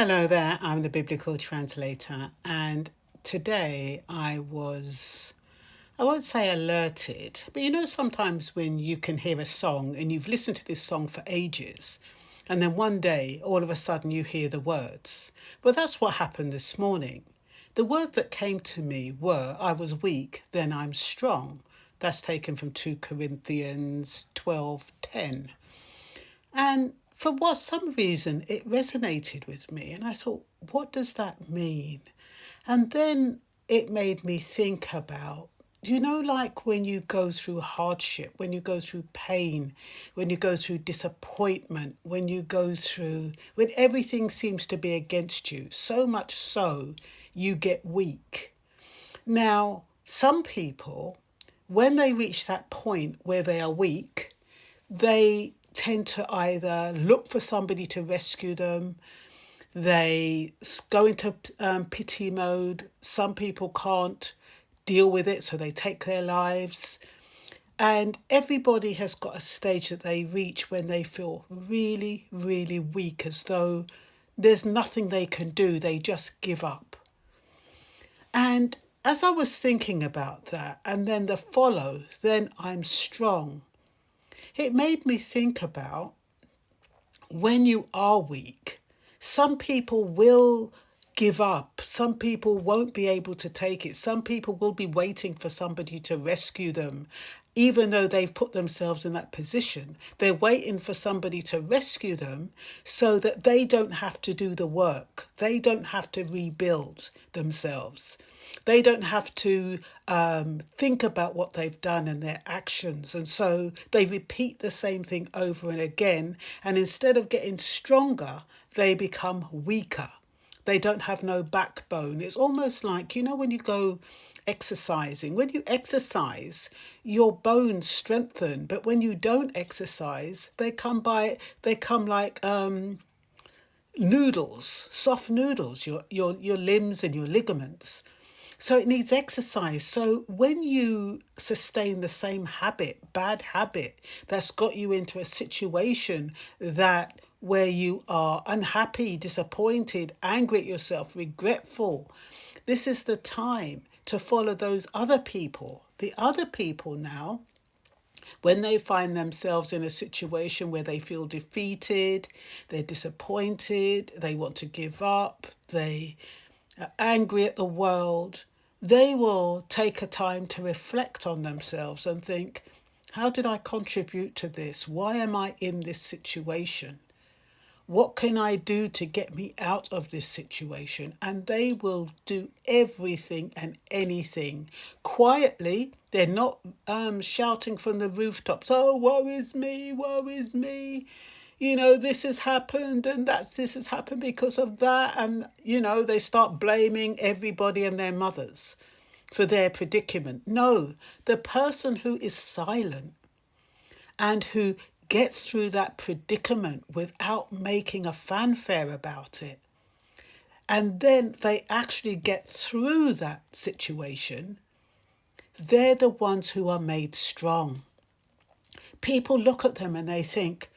Hello there, I'm the biblical translator, and today I won't say alerted, but sometimes when you can hear a song and you've listened to this song for ages, and then one day, all of a sudden, you hear the words. Well, that's what happened this morning. The words that came to me were, I was weak, then I'm strong. That's taken from 2 Corinthians 12:10. And for what some reason it resonated with me and I thought, what does that mean? And then it made me think about, like when you go through hardship, when you go through pain, when you go through disappointment, when everything seems to be against you, so much so you get weak. Now, some people, when they reach that point where they are weak, they tend to either look for somebody to rescue them, they go into pity mode. Some people can't deal with it, so they take their lives. And everybody has got a stage that they reach when they feel really, really weak, as though there's nothing they can do, they just give up. And as I was thinking about that, and then the follows, then I'm strong, it made me think about when you are weak, some people will give up. Some people won't be able to take it. Some people will be waiting for somebody to rescue them. Even though they've put themselves in that position, they're waiting for somebody to rescue them so that they don't have to do the work. They don't have to rebuild themselves. They don't have to think about what they've done and their actions. And so they repeat the same thing over and again. And instead of getting stronger, they become weaker. They don't have no backbone. It's almost like, when you go exercising, when you exercise, your bones strengthen. But when you don't exercise, they come like noodles, soft noodles, your limbs and your ligaments. So it needs exercise. So when you sustain the same habit, bad habit, that's got you into a situation that where you are unhappy, disappointed, angry at yourself, regretful, this is the time to follow those other people. The other people now, when they find themselves in a situation where they feel defeated, they're disappointed, they want to give up, they are angry at the world, they will take a time to reflect on themselves and think, how did I contribute to this? Why am I in this situation? What can I do to get me out of this situation? And they will do everything and anything quietly. They're not shouting from the rooftops, oh, woe is me, woe is me. This has happened and this has happened because of that. And, they start blaming everybody and their mothers for their predicament. No, the person who is silent and who gets through that predicament without making a fanfare about it, and then they actually get through that situation, they're the ones who are made strong. People look at them and they think,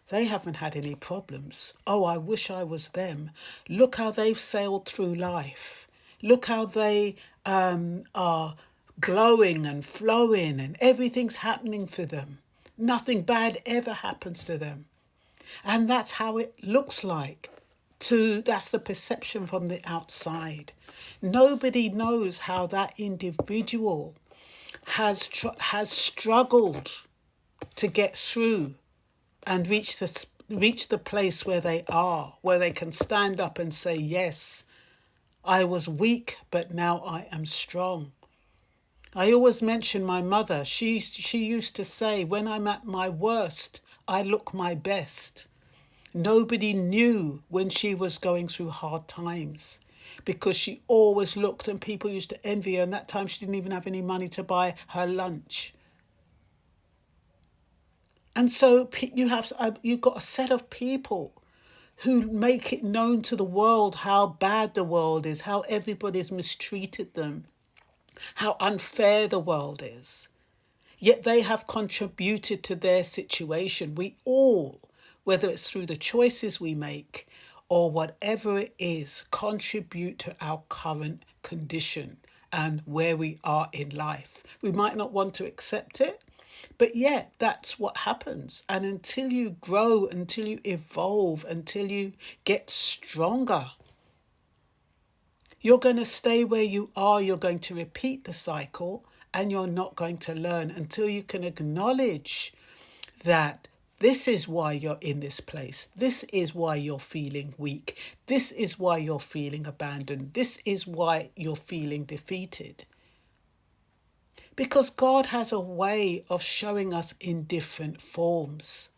they haven't had any problems. Oh, I wish I was them. Look how they've sailed through life. Look how they are glowing and flowing and everything's happening for them. Nothing bad ever happens to them. And that's how it looks like. That's the perception from the outside. Nobody knows how that individual has struggled to get through and reach the place where they are, where they can stand up and say, yes, I was weak, but now I am strong. I always mention my mother. She used to say, when I'm at my worst, I look my best. Nobody knew when she was going through hard times because she always looked, and people used to envy her. And that time she didn't even have any money to buy her lunch. And so you've got a set of people who make it known to the world how bad the world is, how everybody's mistreated them, how unfair the world is. Yet they have contributed to their situation. We all, whether it's through the choices we make or whatever it is contribute to our current condition and where we are in life. We might not want to accept it, but yeah, that's what happens. And until you grow, until you evolve, until you get stronger, you're going to stay where you are. You're going to repeat the cycle, and you're not going to learn until you can acknowledge that this is why you're in this place. This is why you're feeling weak. This is why you're feeling abandoned. This is why you're feeling defeated. Because God has a way of showing us in different forms.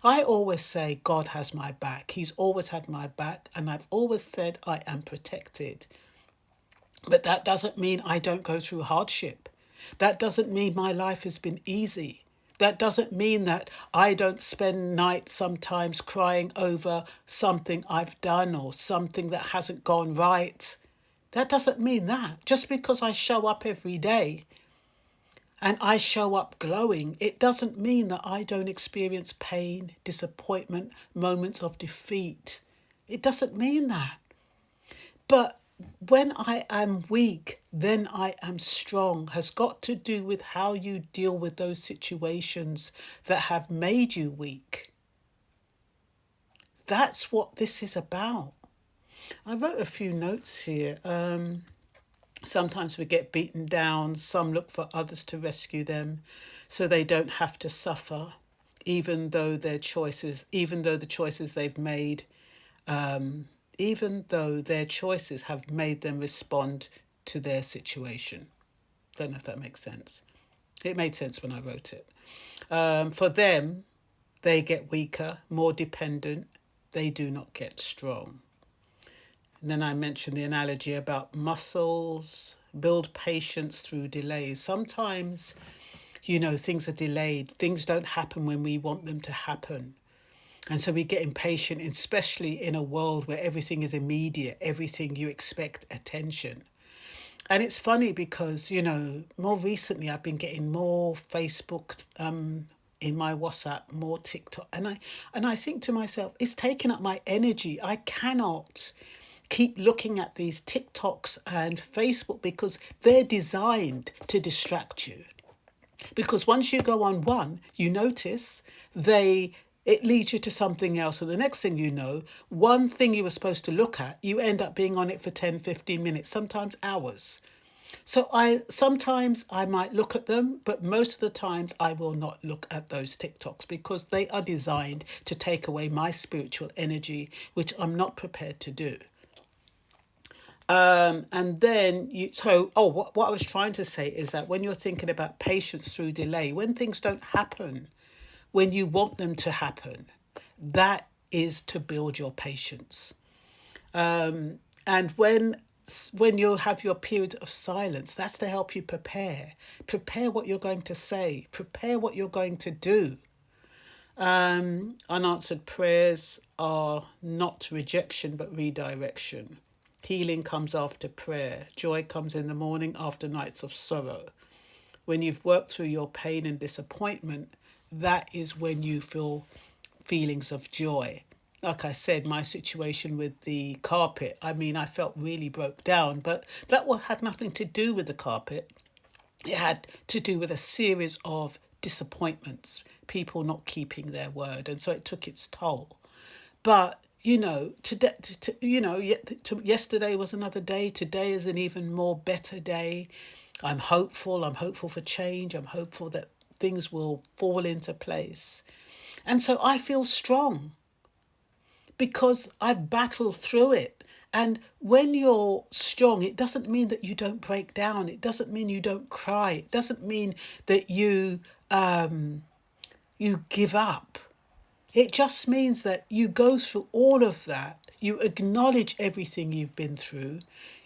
I always say God has my back. He's always had my back, and I've always said I am protected. But that doesn't mean I don't go through hardship. That doesn't mean my life has been easy. That doesn't mean that I don't spend nights sometimes crying over something I've done or something that hasn't gone right. That doesn't mean that. Just because I show up every day and I show up glowing, it doesn't mean that I don't experience pain, disappointment, moments of defeat. It doesn't mean that. But when I am weak, then I am strong has got to do with how you deal with those situations that have made you weak. That's what this is about. I wrote a few notes here. Sometimes we get beaten down. Some look for others to rescue them so they don't have to suffer, even though the choices they've made even though their choices have made them respond to their situation. Don't know if that makes sense. It made sense when I wrote it. For them, they get weaker, more dependent. They do not get strong. And then I mentioned the analogy about muscles, build patience through delays. Sometimes, things are delayed. Things don't happen when we want them to happen. And so we get impatient, especially in a world where everything is immediate, everything you expect attention. And it's funny because, more recently I've been getting more Facebook in my WhatsApp, more TikTok. And I think to myself, it's taking up my energy. I cannot keep looking at these TikToks and Facebook because they're designed to distract you. Because once you go on one, you notice it leads you to something else. And the next thing you know, one thing you were supposed to look at, you end up being on it for 10, 15 minutes, sometimes hours. So sometimes I might look at them, but most of the times I will not look at those TikToks because they are designed to take away my spiritual energy, which I'm not prepared to do. And then what I was trying to say is that when you're thinking about patience through delay, when things don't happen when you want them to happen, that is to build your patience. And when you have your period of silence, that's to help you prepare what you're going to say, prepare what you're going to do. Unanswered prayers are not rejection but redirection. Healing comes after prayer. Joy comes in the morning after nights of sorrow. When you've worked through your pain and disappointment, that is when you feel feelings of joy. Like I said, my situation with the carpet, I felt really broke down, but that had nothing to do with the carpet. It had to do with a series of disappointments, people not keeping their word, and so it took its toll. But yesterday was another day. Today is an even more better day. I'm hopeful. I'm hopeful for change. I'm hopeful that things will fall into place. And so I feel strong because I've battled through it. And when you're strong, it doesn't mean that you don't break down. It doesn't mean you don't cry. It doesn't mean that you give up. It just means that you go through all of that. You acknowledge everything you've been through.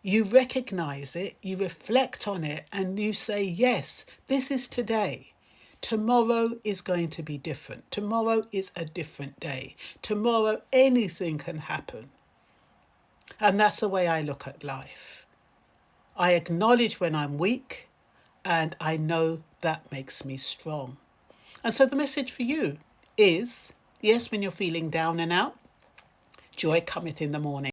You recognize it. You reflect on it. And you say, yes, this is today. Tomorrow is going to be different. Tomorrow is a different day. Tomorrow, anything can happen. And that's the way I look at life. I acknowledge when I'm weak, and I know that makes me strong. And so the message for you is, yes, when you're feeling down and out, Joy cometh in the morning.